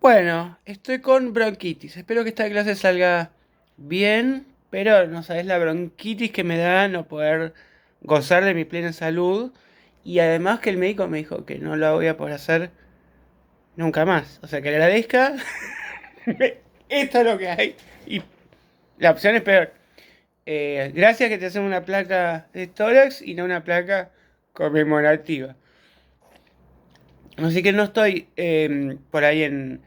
Bueno, estoy con bronquitis. Espero que esta clase salga bien, pero no sabes la bronquitis que me da no poder gozar de mi plena salud. Y además que el médico me dijo que no lo voy a poder hacer nunca más. O sea, que le agradezca. Esto es lo que hay. Y la opción es peor. Gracias que te hacen una placa de tórax y no una placa conmemorativa. Así que no estoy por ahí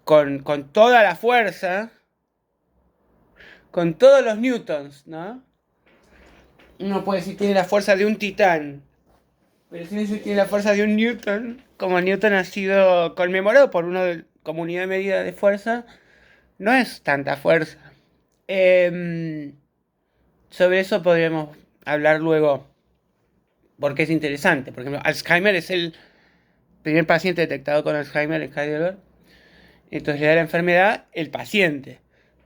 con toda la fuerza, con todos los newtons, ¿no? Uno puede decir que tiene la fuerza de un titán, pero si no tiene la fuerza de un newton, como Newton ha sido conmemorado por como unidad de medida de fuerza, no es tanta fuerza. Eh, sobre eso podríamos hablar luego, porque es interesante. Por ejemplo, Alzheimer es el primer paciente detectado con Alzheimer en Heidelberg. Entonces le da la enfermedad el paciente.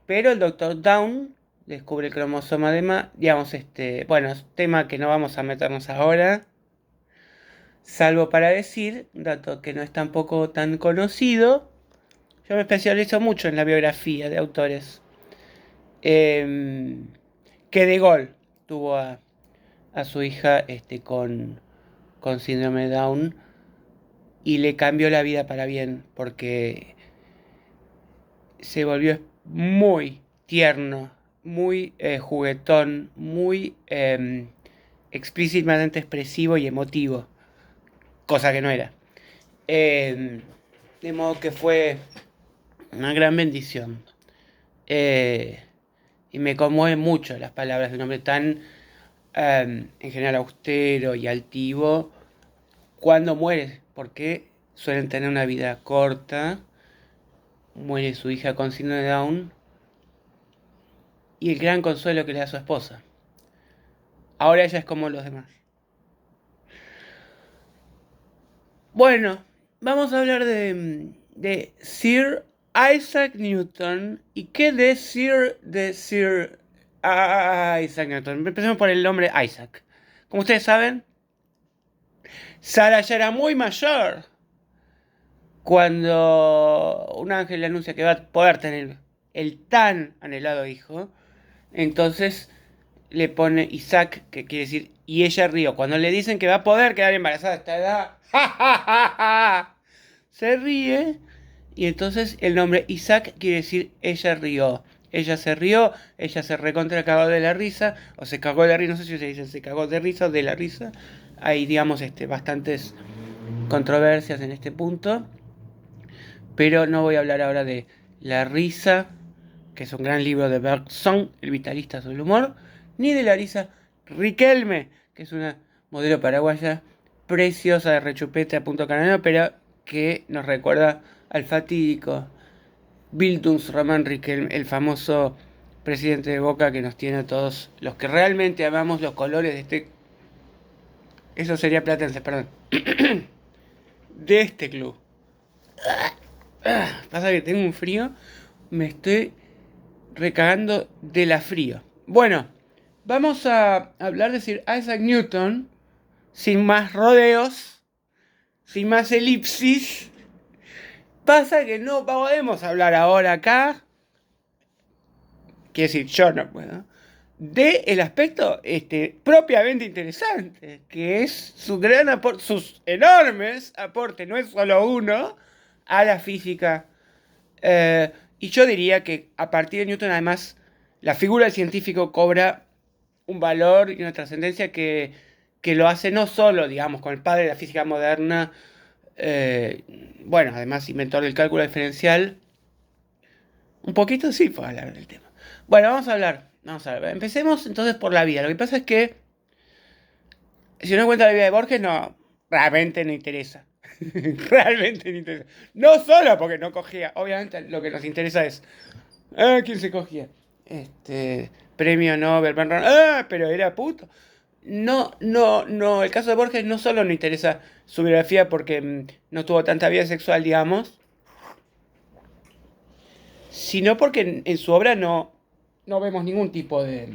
Pero el doctor Down descubre el cromosoma de más, digamos, bueno, es tema que no vamos a meternos ahora, salvo para decir, un dato que no es tampoco tan conocido, yo me especializo mucho en la biografía de autores, eh, que De Gaulle tuvo a su hija con síndrome de Down y le cambió la vida para bien, porque se volvió muy tierno, muy juguetón, muy explícitamente expresivo y emotivo, cosa que no era. Eh, de modo que fue una gran bendición. Eh, y me conmueven mucho las palabras de un hombre tan, en general, austero y altivo, cuando muere, porque suelen tener una vida corta. Muere su hija con síndrome de Down y el gran consuelo que le da a su esposa. Ahora ella es como los demás. Bueno, vamos a hablar de Sir Isaac Newton. ¿Y qué de Sir Isaac Newton? Empecemos por el nombre Isaac. Como ustedes saben, Sara ya era muy mayor cuando un ángel le anuncia que va a poder tener el tan anhelado hijo. Entonces le pone Isaac, que quiere decir, y ella rió. Cuando le dicen que va a poder quedar embarazada a esta edad, ¡ja, ja, ja, ja! Se ríe. Y entonces el nombre Isaac quiere decir ella rió. Ella se rió, ella se recontra cagó de la risa, o se cagó de la risa, no sé si se dice, se cagó de risa o de la risa. Hay, digamos, bastantes controversias en este punto. Pero no voy a hablar ahora de La risa, que es un gran libro de Bergson, el vitalista sobre el humor, ni de Larisa Riquelme, que es una modelo paraguaya preciosa de rechupete a punto cananeo, pero que nos recuerda al fatídico Bildungsroman Riquelme, el famoso presidente de Boca que nos tiene a todos los que realmente amamos los colores de eso sería Platense, perdón, de este club. Pasa que tengo un frío, me estoy recagando de la frío. Bueno, vamos a hablar de Sir Isaac Newton, sin más rodeos, sin más elipsis. Pasa que no podemos hablar ahora acá, quiero decir, yo no puedo, de el aspecto propiamente interesante, que es su gran aporte, sus enormes aportes, no es solo uno, a la física. Y yo diría que a partir de Newton, además, la figura del científico cobra un valor y una trascendencia que lo hace no solo, digamos, con el padre de la física moderna, eh, bueno, además inventor del cálculo diferencial, un poquito sí puedo hablar del tema. Bueno, vamos a ver, empecemos entonces por la vida. Lo que pasa es que, si uno cuenta la vida de Borges, no, realmente no interesa. Realmente no interesa. No solo porque no cogía, obviamente lo que nos interesa es, ¿quién se cogía? Premio Nobel, pero era puto. No, no, no. El caso de Borges no solo no interesa su biografía porque no tuvo tanta vida sexual, digamos, sino porque en su obra no vemos ningún tipo de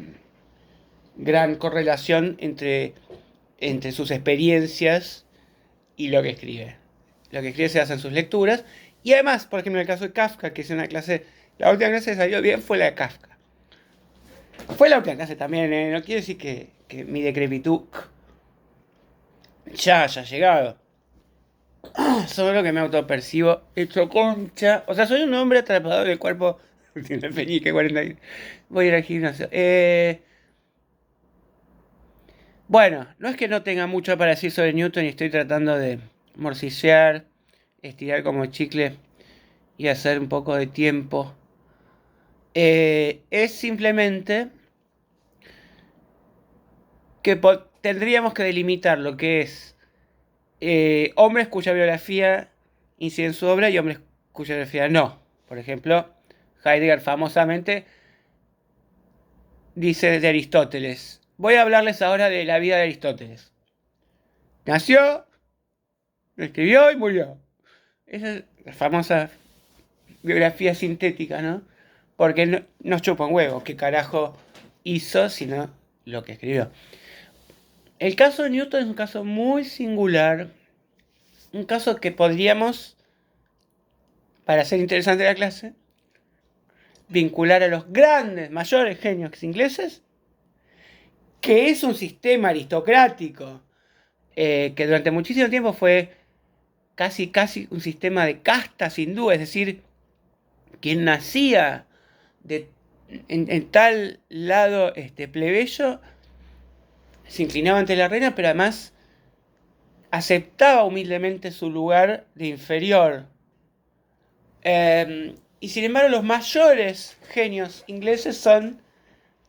gran correlación entre sus experiencias y lo que escribe. Lo que escribe se basa en sus lecturas Y además, por ejemplo, en el caso de Kafka, que es una clase, la última clase que salió bien fue la de Kafka. Fue la última clase también, no quiere decir que mi decrepitud ya haya llegado. Solo que me autopercibo hecho concha. O sea, soy un hombre atrapado del cuerpo. Tiene peñique 40. Voy a ir al gimnasio. Bueno, no es que no tenga mucho para decir sobre Newton y estoy tratando de morcillear, estirar como chicle y hacer un poco de tiempo. Es simplemente que tendríamos que delimitar lo que es hombres cuya biografía incide en su obra y hombres cuya biografía no. Por ejemplo, Heidegger famosamente dice de Aristóteles. Voy a hablarles ahora de la vida de Aristóteles. Nació, escribió y murió. Esa es la famosa biografía sintética, ¿no? Porque no, nos chupa un huevo qué carajo hizo, sino lo que escribió. El caso de Newton es un caso muy singular, un caso que podríamos, para hacer interesante la clase, vincular a los grandes, mayores genios ingleses, que es un sistema aristocrático, que durante muchísimo tiempo fue casi un sistema de casta sin duda, es decir, quien nacía en tal lado plebeyo se inclinaba ante la reina, pero además aceptaba humildemente su lugar de inferior. Y sin embargo, los mayores genios ingleses son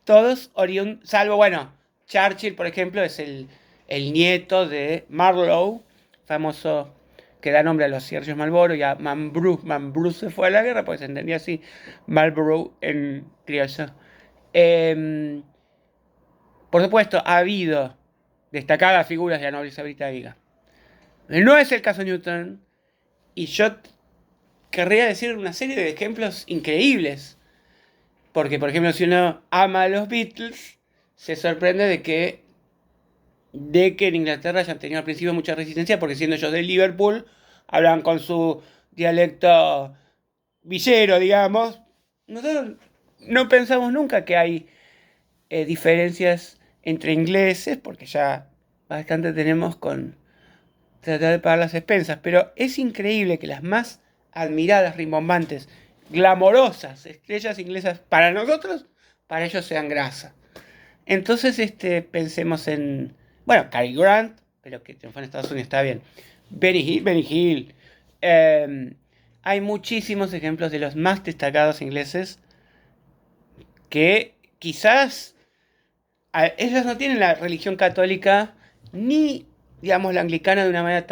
todos oriundos, salvo, bueno, Churchill, por ejemplo, es el nieto de Marlowe, famoso que da nombre a los ciervos Marlboro, y a Manbrew. Manbrew se fue a la guerra, pues se entendía así, Marlborough en criollo. Por supuesto, ha habido destacadas figuras de la nobleza británica. No es el caso de Newton, y yo querría decir una serie de ejemplos increíbles. Porque, por ejemplo, si uno ama a los Beatles, se sorprende de que en Inglaterra hayan tenido al principio mucha resistencia, porque siendo ellos de Liverpool, hablan con su dialecto villero, digamos. Nosotros no pensamos nunca que hay diferencias entre ingleses, porque ya bastante tenemos con tratar de pagar las expensas, pero es increíble que las más admiradas, rimbombantes, glamorosas estrellas inglesas para nosotros, para ellos sean grasa. Entonces, pensemos en, bueno, Cary Grant, pero que triunfó en Estados Unidos, está bien. Benny Hill. Hay muchísimos ejemplos de los más destacados ingleses que quizás ellos no tienen la religión católica ni, digamos, la anglicana de una manera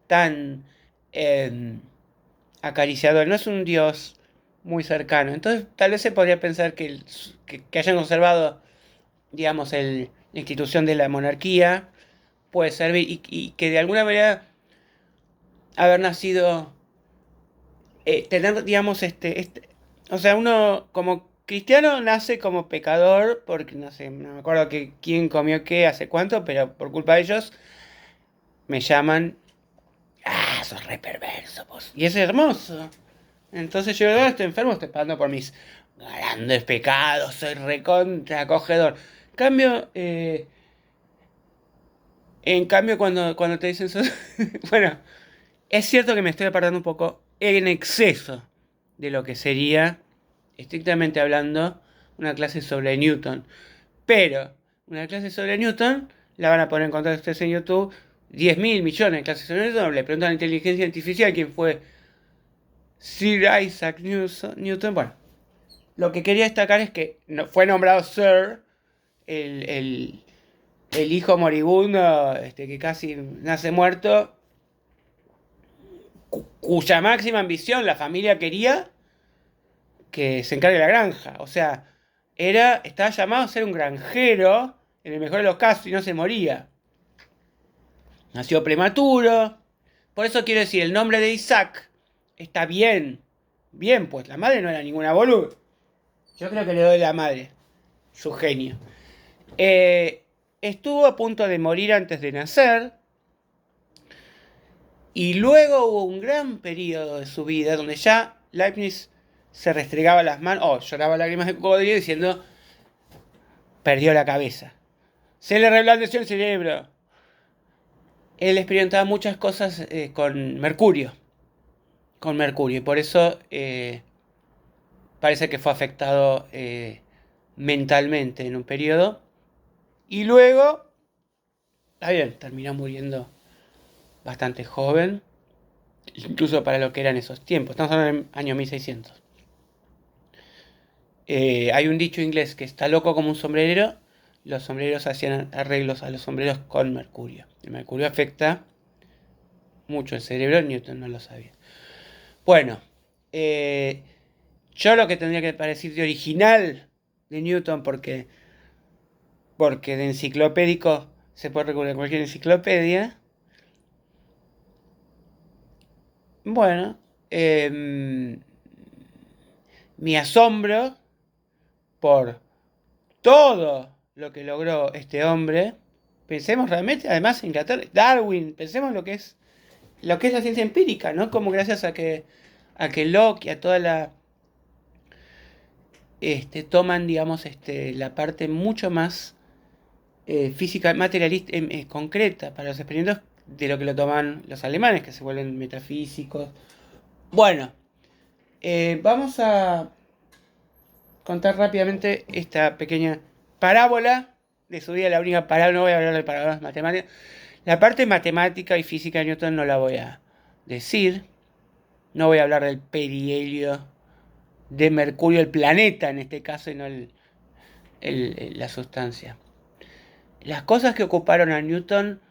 tan acariciadora. No es un Dios muy cercano. Entonces, tal vez se podría pensar que hayan conservado, digamos, la institución de la monarquía puede servir y que de alguna manera haber nacido, tener, digamos, o sea, uno como cristiano nace como pecador, porque no sé, no me acuerdo quién comió qué, hace cuánto, pero por culpa de ellos me llaman, sos re perverso vos. Y es hermoso. Entonces yo estoy enfermo, estoy pagando por mis grandes pecados, soy recontra acogedor. Cambio, en cambio cuando te dicen eso, bueno, es cierto que me estoy apartando un poco en exceso de lo que sería, estrictamente hablando, una clase sobre Newton. Pero una clase sobre Newton la van a poner en contacto ustedes en YouTube. 10.000 millones de clases sobre Newton. Le preguntan a la inteligencia artificial quién fue Sir Isaac Newton. Bueno, lo que quería destacar es que fue nombrado Sir, el hijo moribundo, que casi nace muerto, cuya máxima ambición la familia quería que se encargue de la granja. O sea, estaba llamado a ser un granjero, en el mejor de los casos, y no se moría. Nació prematuro. Por eso quiero decir, el nombre de Isaac está bien. Bien, pues la madre no era ninguna boluda. Yo creo que le doy la madre. Su genio. Estuvo a punto de morir antes de nacer. Y luego hubo un gran periodo de su vida donde ya Leibniz se restregaba las manos, lloraba lágrimas de cocodrilo diciendo, perdió la cabeza. Se le reblandeció el cerebro. Él experimentaba muchas cosas con Mercurio. Con Mercurio. Y por eso parece que fue afectado mentalmente en un periodo. Y luego, está bien, terminó muriendo bastante joven. Incluso para lo que eran esos tiempos. Estamos hablando del año 1600. Hay un dicho inglés que está loco como un sombrerero. Los sombreros hacían arreglos a los sombreros con mercurio. El mercurio afecta mucho el cerebro, Newton no lo sabía. Bueno, yo lo que tendría que parecer de original de Newton, porque de enciclopédico se puede recurrir a cualquier enciclopedia. Bueno, mi asombro por todo lo que logró este hombre. Pensemos realmente, además en Inglaterra, Darwin, pensemos lo que es la ciencia empírica, ¿no? Como gracias a que Locke y a toda la toman, digamos, la parte mucho más física, materialista, concreta para los experimentos de lo que lo toman los alemanes, que se vuelven metafísicos. Bueno, vamos a contar rápidamente esta pequeña parábola de su vida, la única parábola, no voy a hablar de parábolas matemáticas. La parte matemática y física de Newton no la voy a decir. No voy a hablar del perihelio de Mercurio, el planeta en este caso, y no la sustancia. Las cosas que ocuparon a Newton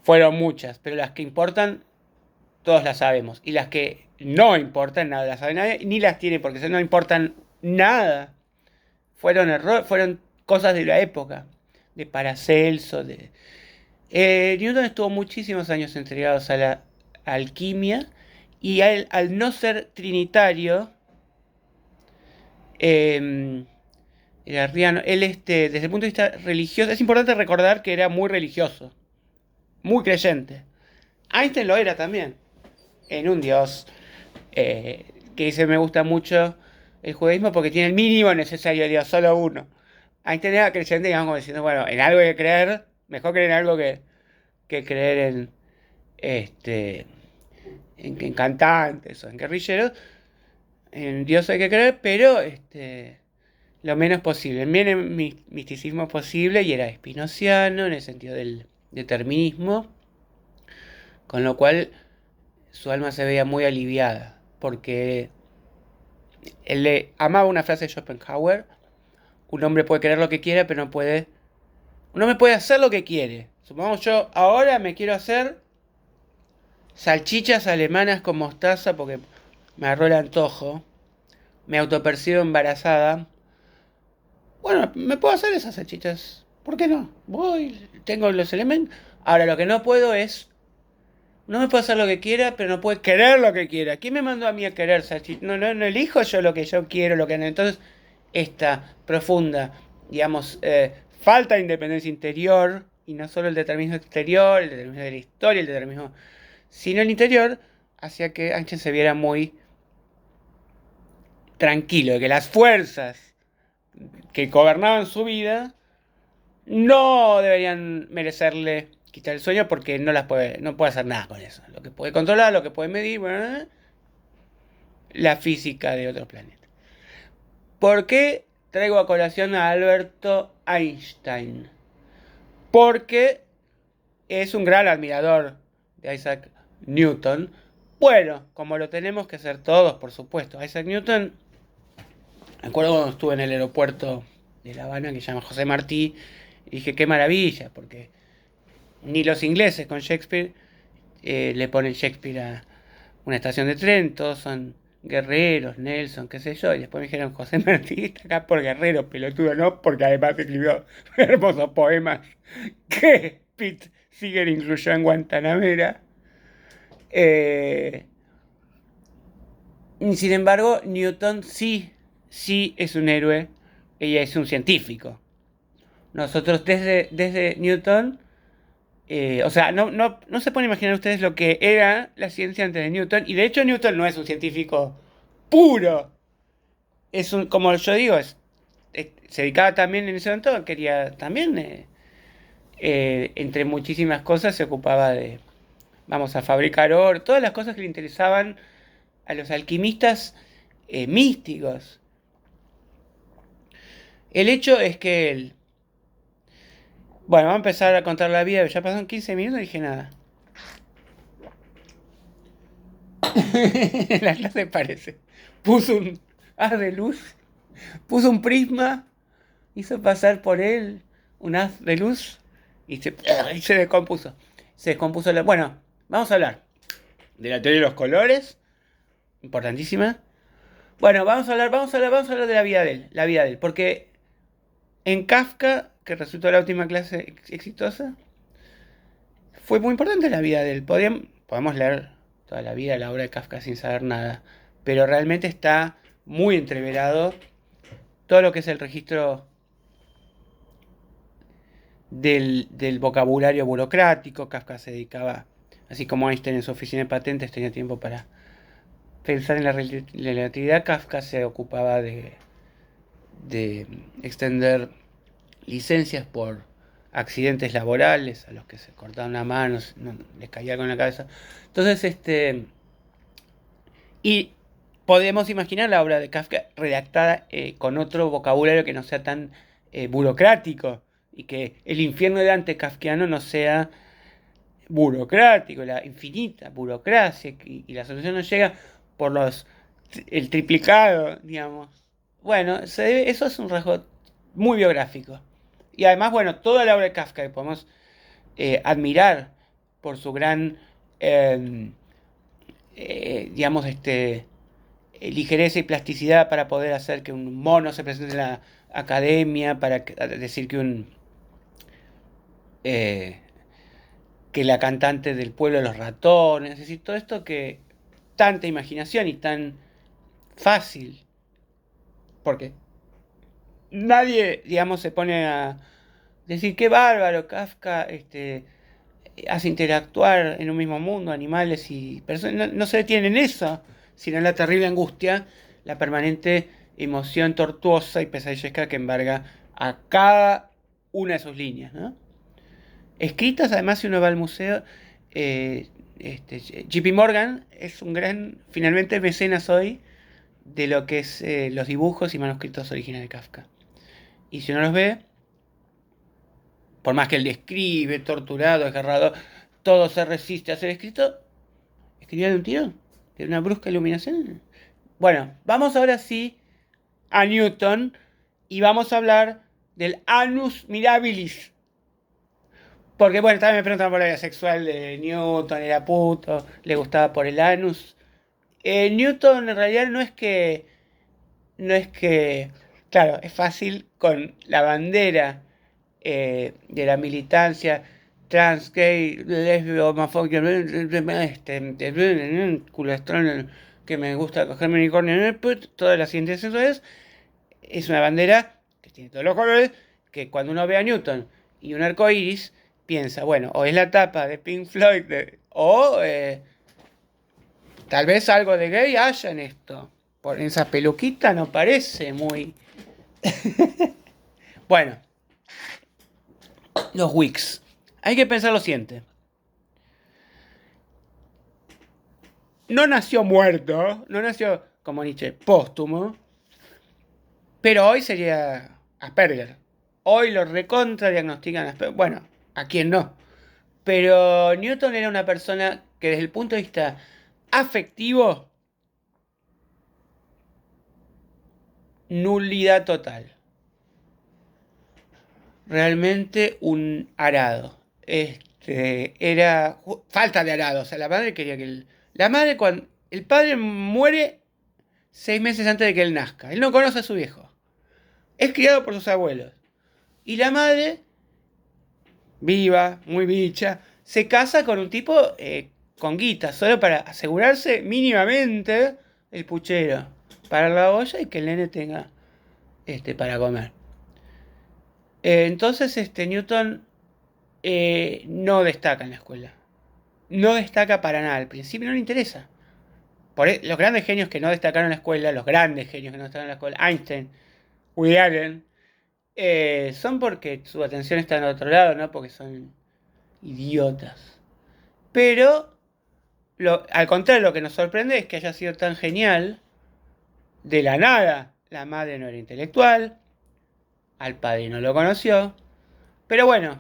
fueron muchas, pero las que importan, todos las sabemos. Y las que no importan, nada las sabe nadie, ni las tiene porque no importan nada. Fueron cosas de la época, de Paracelso, Newton estuvo muchísimos años entregados a la alquimia y al no ser trinitario, era arriano, él desde el punto de vista religioso, es importante recordar que era muy religioso, muy creyente. Einstein lo era también, en un dios, que dice me gusta mucho el judaísmo porque tiene el mínimo necesario de Dios, solo uno. Einstein era creyente, digamos, como diciendo, bueno, en algo hay que creer, mejor creer en algo que creer este, en cantantes o en guerrilleros. En Dios hay que creer, pero lo menos posible. El misticismo posible y era espinociano en el sentido del determinismo, con lo cual su alma se veía muy aliviada, porque él le amaba una frase de Schopenhauer: un hombre puede querer lo que quiera, pero no puede... Un hombre puede hacer lo que quiere. Supongamos yo ahora me quiero hacer salchichas alemanas con mostaza porque me agarró el antojo, me autopercibo embarazada. Bueno, me puedo hacer esas salchichas. ¿Por qué no? Voy, tengo los elementos. Ahora lo que no puedo es... No me puedo hacer lo que quiera, pero no puedo querer lo que quiera. ¿Quién me mandó a mí a querer salchichas? No elijo yo lo que yo quiero, lo que no. Entonces, esta profunda, digamos, falta de independencia interior, y no solo el determinismo exterior, el determinismo de la historia, el determinismo, sino el interior, hacía que Einstein se viera muy tranquilo, de que las fuerzas que gobernaban su vida no deberían merecerle quitar el sueño porque no puede hacer nada con eso. Lo que puede controlar, lo que puede medir, bueno, la física de otros planetas. ¿Por qué traigo a colación a Alberto Einstein? Porque es un gran admirador de Isaac Newton. Bueno, como lo tenemos que ser todos, por supuesto. Isaac Newton, me acuerdo cuando estuve en el aeropuerto de La Habana, que se llama José Martí, y dije, qué maravilla, porque ni los ingleses con Shakespeare le ponen Shakespeare a una estación de tren, todos son guerreros, Nelson, qué sé yo, y después me dijeron, José Martí está acá por guerrero, pelotudo, no, porque además escribió hermosos poemas que Pete Seeger incluyó en Guantanamera. Sin embargo, Newton sí es un héroe, ella es un científico. Nosotros desde Newton O sea, no se pueden imaginar ustedes lo que era la ciencia antes de Newton. Y de hecho Newton no es un científico puro. Es un, como yo digo, se dedicaba también en ese momento, quería también, entre muchísimas cosas, se ocupaba de, vamos a fabricar oro, todas las cosas que le interesaban a los alquimistas místicos. El hecho es que él, bueno, vamos a empezar a contar la vida, ya pasaron 15 minutos y dije nada. La clase parece. Puso un haz de luz, puso un prisma, hizo pasar por él un haz de luz y se descompuso. Se descompuso la... Bueno, vamos a hablar de la teoría de los colores, importantísima. Bueno, vamos a hablar de la vida de él, porque en Kafka, que resultó la última clase exitosa, fue muy importante la vida de él. Podemos leer toda la vida la obra de Kafka sin saber nada, pero realmente está muy entreverado todo lo que es el registro del vocabulario burocrático. Kafka se dedicaba, así como Einstein en su oficina de patentes tenía tiempo para pensar en la relatividad, Kafka se ocupaba de extender licencias por accidentes laborales, a los que se cortaban la mano, les caía con la cabeza. Entonces, y podemos imaginar la obra de Kafka redactada con otro vocabulario que no sea tan burocrático, y que el infierno de Dante kafkiano no sea burocrático, la infinita burocracia, y la solución no llega por el triplicado, digamos. Bueno, eso es un rasgo muy biográfico. Y además, bueno, toda la obra de Kafka que podemos admirar por su gran, eh, digamos, ligereza y plasticidad para poder hacer que un mono se presente en la academia, para decir eh, que la cantante del pueblo de los ratones, es decir, todo esto que tanta imaginación y tan fácil, porque nadie, digamos, se pone a decir qué bárbaro, Kafka hace interactuar en un mismo mundo animales y personas. No se detiene en eso, sino en la terrible angustia, la permanente emoción tortuosa y pesadillesca que embarga a cada una de sus líneas, ¿no? Escritas, además, si uno va al museo, eh, JP Morgan es un gran, finalmente, mecenas hoy de lo que es los dibujos y manuscritos originales de Kafka. Y si uno los ve, por más que él describe, torturado, desgarrado, todo se resiste a ser escrito, escribía de un tiro, de una brusca iluminación. Bueno, vamos ahora sí a Newton y vamos a hablar del Annus Mirabilis. Porque, bueno, también me preguntan por la vida sexual de Newton, era puto, le gustaba por el anus. Newton en realidad no es que, claro, es fácil con la bandera de la militancia trans, gay, lesbio, homofóbico, culestrón, que me gusta cogerme unicornio, todas las siguientes es una bandera que tiene todos los colores, que cuando uno ve a Newton y un arco iris, piensa, bueno, o es la tapa de Pink Floyd, o tal vez algo de gay haya en esto. Por esa peluquita no parece muy... Bueno, los Wicks. Hay que pensar lo siguiente. No nació muerto, no nació, como Nietzsche, póstumo, pero hoy sería Asperger. Hoy lo recontra diagnostican Asperger. Bueno, ¿a quién no? Pero Newton era una persona que desde el punto de vista afectivo, nulidad total. Realmente un arado. Era falta de arado. O sea, la madre quería que la madre, cuando el padre muere 6 meses antes de que él nazca. Él no conoce a su viejo. Es criado por sus abuelos. Y la madre, viva, muy bicha, se casa con un tipo con guita, solo para asegurarse mínimamente el puchero, para la olla y que el nene tenga para comer. Entonces, Newton no destaca en la escuela. No destaca para nada. Al principio no le interesa. Los grandes genios que no destacaron en la escuela, los grandes genios que no destacaron en la escuela, Einstein, Woody Allen, son porque su atención está en otro lado, no porque son idiotas. Pero, al contrario, lo que nos sorprende es que haya sido tan genial de la nada. La madre no era intelectual, al padre no lo conoció, pero bueno,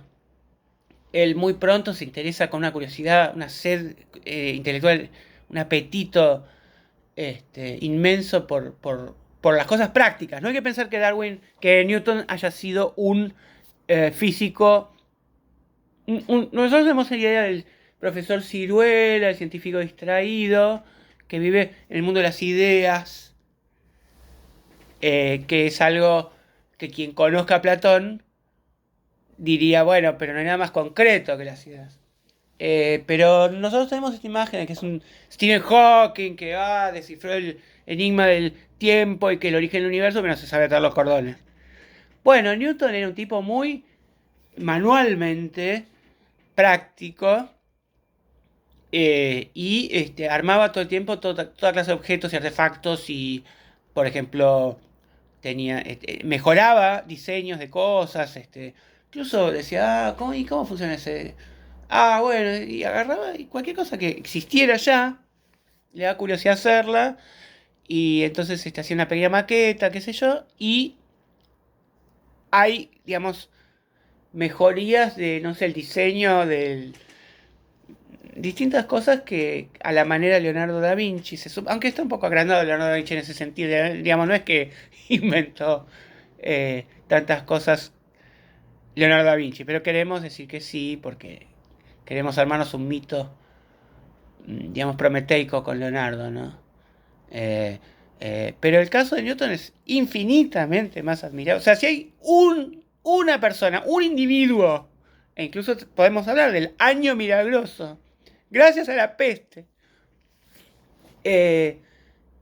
él muy pronto se interesa con una curiosidad, una sed intelectual, un apetito inmenso por las cosas prácticas. No hay que pensar que Newton haya sido un físico. Nosotros tenemos la idea del profesor ciruela, el científico distraído, que vive en el mundo de las ideas, que es algo que quien conozca a Platón diría, bueno, pero no hay nada más concreto que las ideas. Pero nosotros tenemos esta imagen de que es un Stephen Hawking que descifró el enigma del tiempo y que el origen del universo, pero no se sabe atar los cordones. Bueno, Newton era un tipo muy manualmente práctico y armaba todo el tiempo toda clase de objetos y artefactos y, por ejemplo, mejoraba diseños de cosas, incluso decía, ¿cómo funciona ese? Bueno, y agarraba y cualquier cosa que existiera ya, le da curiosidad hacerla, y entonces hacía una pequeña maqueta, qué sé yo, y hay, digamos, mejorías de, no sé, el diseño de distintas cosas que a la manera de Leonardo da Vinci, aunque está un poco agrandado Leonardo da Vinci en ese sentido, digamos, no es que inventó tantas cosas Leonardo da Vinci, pero queremos decir que sí, porque queremos armarnos un mito, digamos, prometeico con Leonardo, ¿no? Eh, pero el caso de Newton es infinitamente más admirable. O sea, si hay una persona, un individuo, e incluso podemos hablar del año milagroso, gracias a la peste,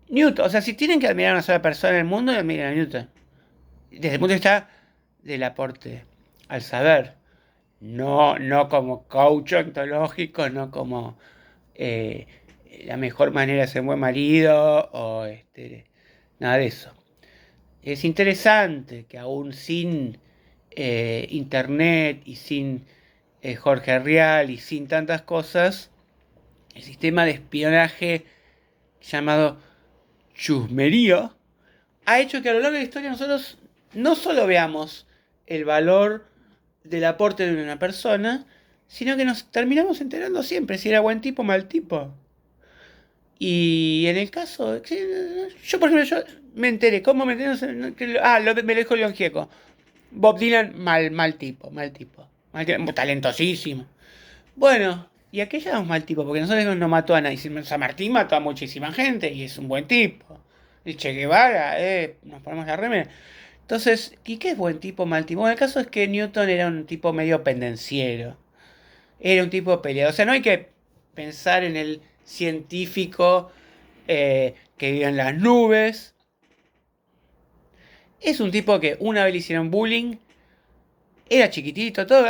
Newton, o sea, si tienen que admirar a una sola persona en el mundo, admiran a Newton. Desde el punto de vista del aporte al saber. No como coach ontológico, no como eh, la mejor manera de ser un buen marido o nada de eso. Es interesante que aún sin internet y sin Jorge Rial y sin tantas cosas, el sistema de espionaje llamado chusmerío ha hecho que a lo largo de la historia nosotros no solo veamos el valor del aporte de una persona, sino que nos terminamos enterando siempre si era buen tipo o mal tipo. Y en el caso, yo por ejemplo, yo me enteré, ¿cómo me enteré? Me lo dijo León Gieco. Bob Dylan, mal tipo, talentosísimo. Bueno, y aquella es un mal tipo, porque nosotros no mató a nadie. San Martín mató a muchísima gente y es un buen tipo. El Che Guevara, nos ponemos la remera. Entonces, ¿y qué es buen tipo, mal tipo? Bueno, el caso es que Newton era un tipo medio pendenciero. Era un tipo peleado. O sea, no hay que pensar en el científico que vive en las nubes. Es un tipo que una vez le hicieron bullying. Era chiquitito, todo.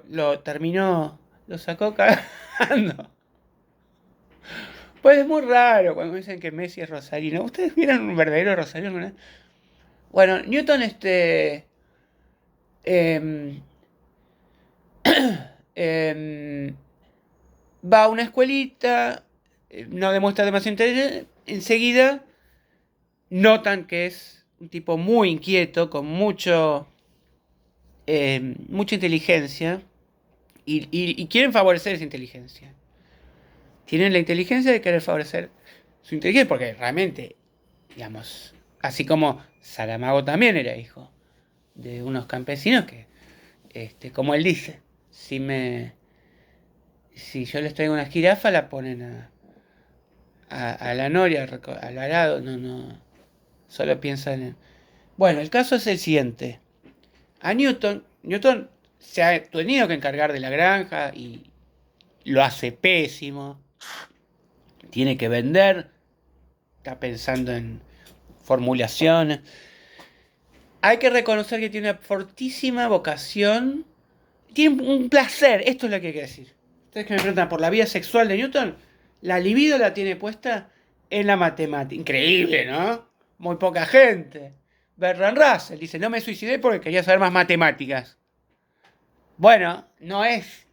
Lo terminó, lo sacó cagando. Pues es muy raro cuando dicen que Messi es rosarino. ¿Ustedes vieron un verdadero rosarino, no? Bueno, Newton em, em, va a una escuelita, no demuestra demasiado interés, enseguida notan que es un tipo muy inquieto, con mucha inteligencia, y quieren favorecer esa inteligencia. Tienen la inteligencia de querer favorecer su inteligencia, porque realmente, digamos, así como Saramago también era hijo de unos campesinos que, como él dice, si yo les traigo una jirafa, la ponen a la noria, al arado, no, solo piensan en... Bueno, el caso es el siguiente. A Newton se ha tenido que encargar de la granja y lo hace pésimo. Tiene que vender, está pensando en formulaciones. Hay que reconocer que tiene una fortísima vocación tiene un placer, esto es lo que hay que decir. Ustedes que me preguntan por la vida sexual de Newton, la libido la tiene puesta en la matemática. Increíble, ¿no? Muy poca gente. Bertrand Russell dice, no me suicidé porque quería saber más matemáticas. Bueno, no es,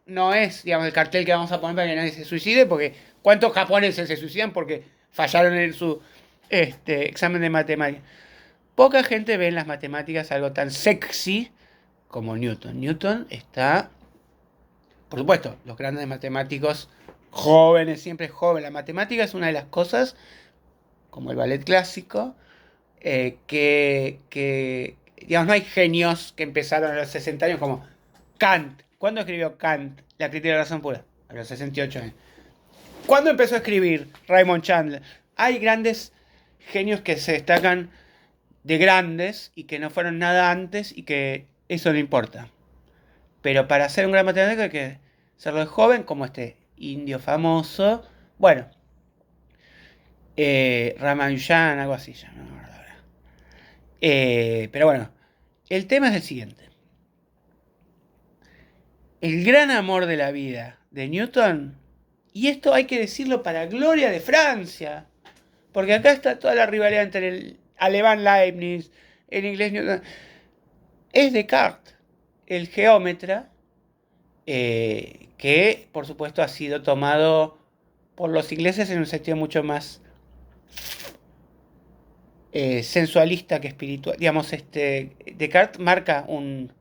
digamos, el cartel que vamos a poner para que nadie se suicide, porque ¿cuántos japoneses se suicidan porque fallaron en su examen de matemáticas? Poca gente ve en las matemáticas algo tan sexy como Newton. Newton está, por supuesto, los grandes matemáticos jóvenes, siempre jóvenes. La matemática es una de las cosas, como el ballet clásico, digamos, no hay genios que empezaron a los 60 años como Kant. ¿Cuándo escribió Kant la crítica de la razón pura? A los 68 años. ¿Cuándo empezó a escribir Raymond Chandler? Hay grandes genios que se destacan de grandes y que no fueron nada antes y que eso no importa. Pero para ser un gran matemático hay que serlo de joven, como este indio famoso. Bueno, Ramanujan, algo así ya, no me acuerdo ahora. Pero bueno, el tema es el siguiente. El gran amor de la vida de Newton, y esto hay que decirlo para gloria de Francia, porque acá está toda la rivalidad entre el alemán Leibniz, el inglés Newton, es Descartes, el geómetra, que por supuesto ha sido tomado por los ingleses en un sentido mucho más sensualista que espiritual. Digamos, Descartes marca un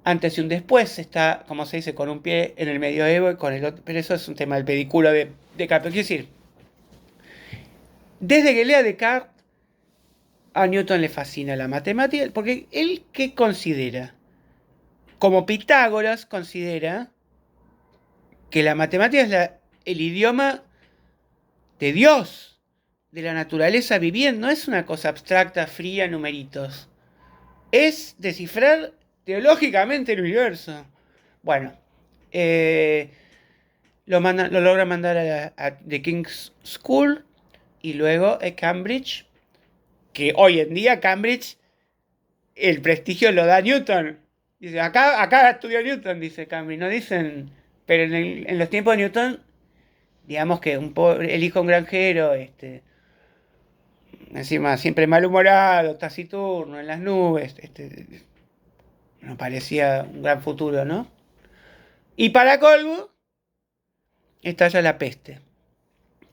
antes y un después, está, como se dice, con un pie en el medioevo y con el otro, pero eso es un tema del pedículo de Descartes. Quiero decir, desde que lea Descartes, a Newton le fascina la matemática, porque él, ¿qué considera? Como Pitágoras considera que la matemática es el idioma de Dios, de la naturaleza viviendo, no es una cosa abstracta, fría, numeritos. Es descifrar teológicamente el universo. Bueno, lo logra mandar a The King's School y luego a Cambridge, que hoy en día Cambridge el prestigio lo da Newton. Dice, acá estudió Newton, dice Cambridge, no dicen, pero en los tiempos de Newton, digamos que el hijo de un granjero, encima siempre malhumorado, taciturno, en las nubes, no parecía un gran futuro, ¿no? Y para colmo, estalla la peste.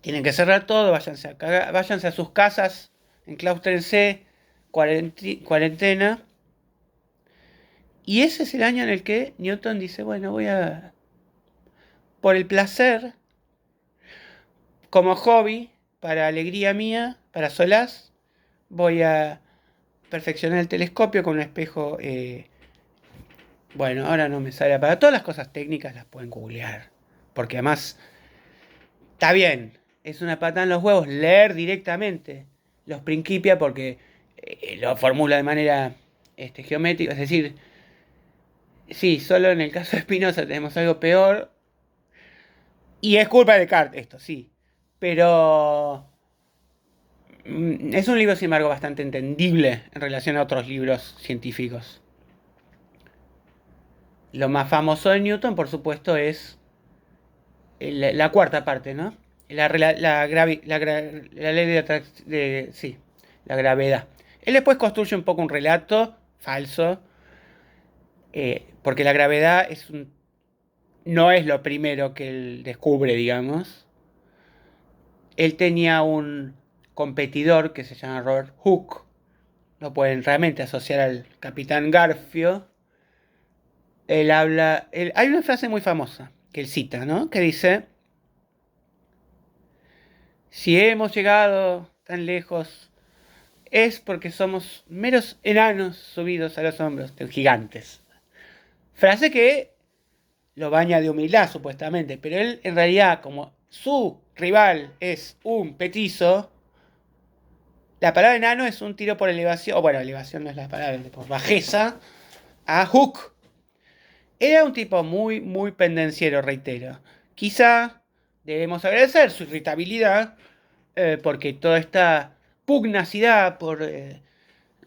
Tienen que cerrar todo, váyanse a sus casas, enclaústrense, cuarentena. Y ese es el año en el que Newton dice, bueno, por el placer, como hobby, para alegría mía, para solaz, voy a perfeccionar el telescopio con un espejo. Bueno, ahora no me sale. Para todas las cosas técnicas las pueden googlear. Porque además, está bien, es una patada en los huevos leer directamente los Principia porque lo formula de manera geométrica. Es decir, sí, solo en el caso de Spinoza tenemos algo peor. Y es culpa de Descartes, esto, sí. Pero es un libro, sin embargo, bastante entendible en relación a otros libros científicos. Lo más famoso de Newton, por supuesto, es la cuarta parte, ¿no? La ley sí, la gravedad. Él después construye un poco un relato falso, porque la gravedad no es lo primero que él descubre, digamos. Él tenía un competidor que se llama Robert Hooke. Lo pueden realmente asociar al Capitán Garfio. Hay una frase muy famosa que él cita, ¿no? Que dice, si hemos llegado tan lejos es porque somos meros enanos subidos a los hombros de gigantes. Frase que lo baña de humildad, supuestamente, pero él en realidad, como su rival es un petizo, la palabra enano es un tiro por elevación, o bueno, elevación no es la palabra, por bajeza, a Hooke. Era un tipo muy, muy pendenciero, reitero. Quizá debemos agradecer su irritabilidad, porque toda esta pugnacidad por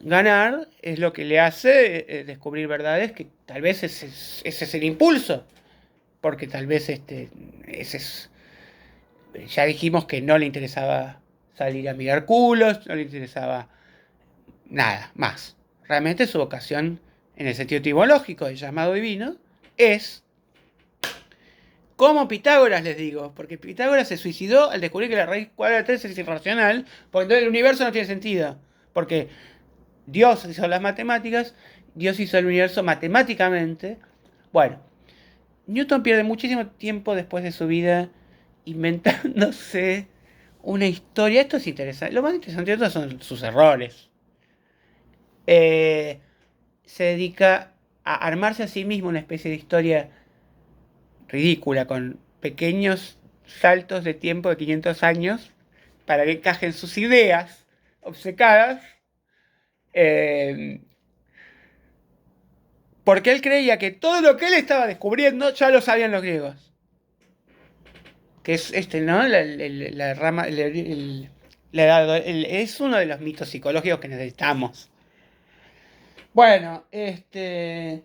ganar es lo que le hace descubrir verdades que tal vez ese es el impulso, porque tal vez ese es, ya dijimos que no le interesaba salir a mirar culos, no le interesaba nada más. Realmente su vocación, en el sentido etimológico del llamado divino, es como Pitágoras, les digo, porque Pitágoras se suicidó al descubrir que la raíz cuadrada de 3 es irracional, porque entonces el universo no tiene sentido, porque Dios hizo las matemáticas, Dios hizo el universo matemáticamente. Bueno, Newton pierde muchísimo tiempo después de su vida inventándose una historia. Esto es interesante. Lo más interesante de todo son sus errores. Eh, Se dedica a armarse a sí mismo una especie de historia ridícula con pequeños saltos de tiempo de 500 años para que encajen sus ideas obcecadas. Eh, Porque él creía que todo lo que él estaba descubriendo ya lo sabían los griegos. Que es ¿no? La rama. Es uno de los mitos psicológicos que necesitamos. Bueno, él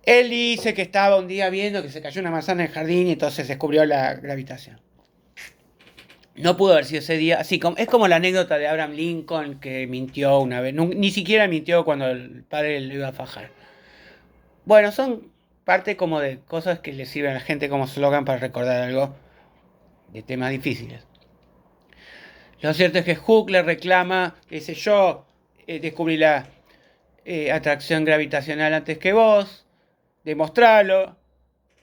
dice que estaba un día viendo que se cayó una manzana en el jardín y entonces descubrió la gravitación. No pudo haber sido ese día. Así como, es como la anécdota de Abraham Lincoln que mintió una vez. Ni siquiera mintió cuando el padre lo iba a fajar. Bueno, son parte como de cosas que le sirven a la gente como slogan para recordar algo de temas difíciles. Lo cierto es que Hooke le reclama, dice yo descubrí la atracción gravitacional antes que vos, demostralo,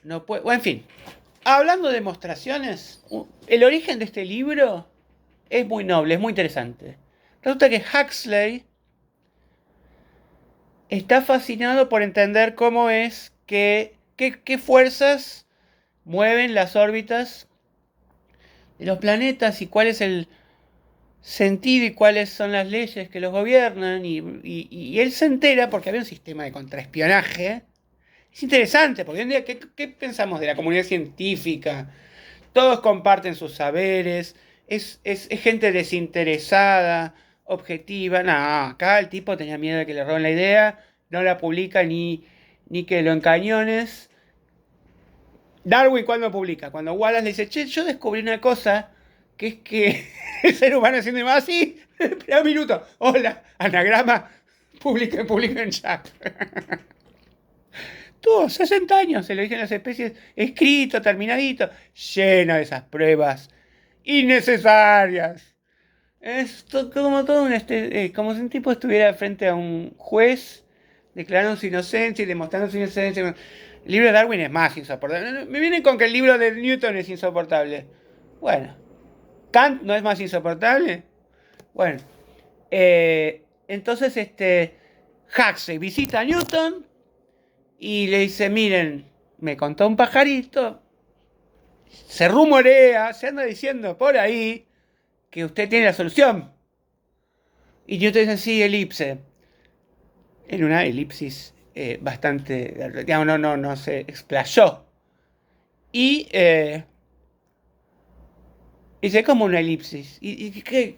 no puede, bueno, en fin. Hablando de demostraciones, el origen de este libro es muy noble, es muy interesante. Resulta que Huxley está fascinado por entender cómo es qué fuerzas mueven las órbitas de los planetas y cuál es el sentido y cuáles son las leyes que los gobiernan. Y él se entera porque había un sistema de contraespionaje. Es interesante, porque hoy en día, ¿qué pensamos de la comunidad científica? Todos comparten sus saberes, es gente desinteresada, objetiva. No, acá el tipo tenía miedo de que le roben la idea, no la publica ni que lo encañones. Darwin, ¿cuándo publica? Cuando Wallace le dice, che, yo descubrí una cosa, que es que el ser humano haciendo más así. Espera un minuto. Hola, anagrama, publica en chat. Tuvo 60 años, se lo dije en las especies, escrito, terminadito, lleno de esas pruebas innecesarias. Es como todo como si un tipo estuviera frente a un juez declarando su inocencia y demostrando su inocencia. El libro de Darwin es más insoportable. Me vienen con que el libro de Newton es insoportable. Bueno, Kant no es más insoportable. Bueno, entonces Huxley visita a Newton y le dice, miren, me contó un pajarito, se rumorea, se anda diciendo por ahí que usted tiene la solución. Y Newton dice, sí, elipse. En una elipsis bastante, digamos, no se explayó. Y dice, como una elipsis. ¿Y qué?